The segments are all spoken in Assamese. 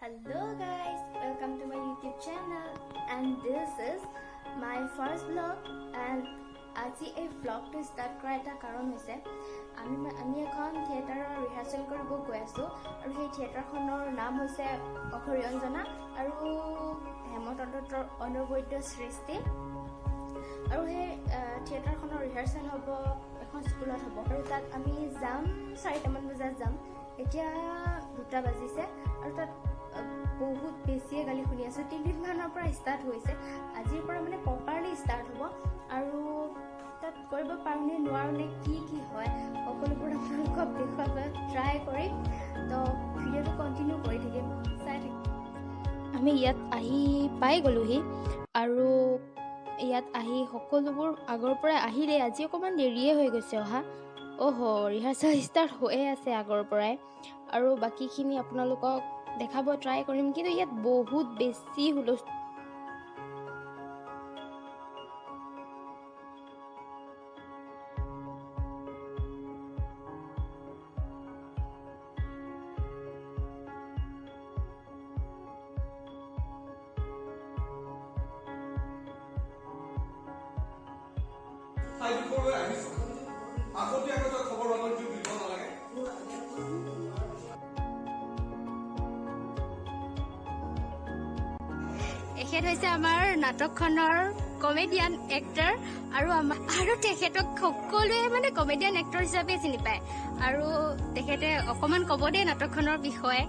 Hello guys, welcome to my YouTube channel and this is my first vlog and আজি এই vlogটো start কৰা এটা কাৰণ হৈছে আমি এখন থিয়েটাৰৰ ৰিহাৰ্সেল কৰিব গৈ আছো আৰু সেই থিয়েটাৰখনৰ নাম হৈছে অখৰিয়ঞ্জনা আৰু হেমতন্ত্ৰৰ অনবদ্য সৃষ্টি আৰু সেই থিয়েটাৰখনৰ ৰিহাৰ্সেল হ'ব এখন স্কুলত হ'ব আৰু তাত আমি যাম 4টা মান বজাত যাম এতিয়া 2টা বাজিছে আৰু তাত বহুত বেছিয়ে গালি শুনি আছো 3 দিনমানৰ পৰা ষ্টাৰ্ট হৈছে আজিৰ পৰা মানে প্ৰপাৰলি ষ্টাৰ্ট হ'ব আৰু তাত কৰিব পাৰোনে নোৱাৰোনে কি হয় সকলোবোৰ আপোনালোকক দেখুৱাব ট্ৰাই কৰিম তো ভিডিঅ'টো কন্টিনিউ কৰি থাকিম চাই থাকিম আমি ইয়াত আহি পাই গ'লোহি আৰু ইয়াত আহি সকলোবোৰ আগৰ পৰা আহিলে আজি অকমান দেৰিয়ে হৈ গৈছে অহা ওহো ৰিহাৰ্সেল ষ্টাৰ্ট হৈয়ে আছে আগৰ পৰাই আৰু বাকিখিনি আপোনালোকক দেখাব ট্ৰাই কৰিম কিন্তু ইয়াত বহুত বেছি হুলস্থুল এখেত হৈছে আমাৰ নাটকখনৰ কমেডিয়ান এক্টৰ আৰু তেখেতক সকলোৱে মানে কমেডিয়ান এক্টৰ হিচাপে চিনি পায় আৰু তেখেতে অকমান ক'ব দে নাটকখনৰ বিষয়ে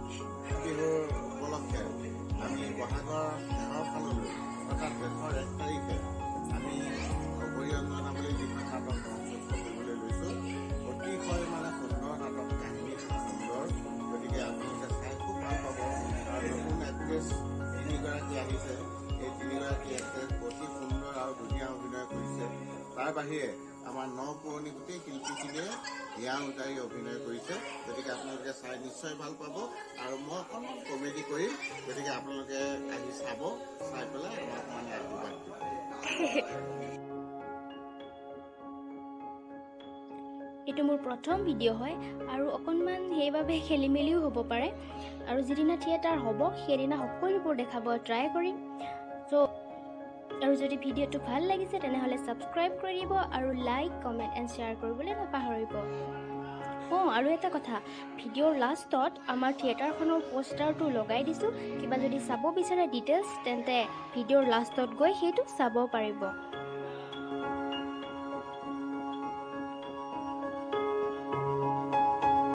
তাৰ বাহিৰে আমাৰ পুৰণি গোটেই শিল্পীখিনিয়ে হিয়া উজাৰি অভিনয় কৰিছে গতিকে আপোনালোকে চাই নিশ্চয় ভাল পাব আৰু মই অকণমান কমেডি কৰিম গতিকে আপোনালোকে আহি চাব চাই পেলাই আমাক মানে আশীৰ্বাদ দিব এইটো মোৰ প্ৰথম ভিডিঅ' হয় আৰু অকণমান সেইবাবে খেলি মেলিও হ'ব পাৰে আৰু যিদিনা থিয়েটাৰ হ'ব সেইদিনা সকলোবোৰ দেখাব ট্ৰাই কৰিম চ' আৰু যদি ভিডিঅ'টো ভাল লাগিছে তেনেহ'লে ছাবস্ক্ৰাইব কৰি দিব আৰু লাইক কমেণ্ট এণ্ড শ্বেয়াৰ কৰিবলৈ নাপাহৰিব আৰু এটা কথা ভিডিঅ'ৰ লাষ্টত আমাৰ থিয়েটাৰখনৰ পোষ্টাৰটো লগাই দিছোঁ কিবা যদি চাব বিচাৰে ডিটেইলছ তেন্তে ভিডিঅ'ৰ লাষ্টত গৈ সেইটো চাব পাৰিব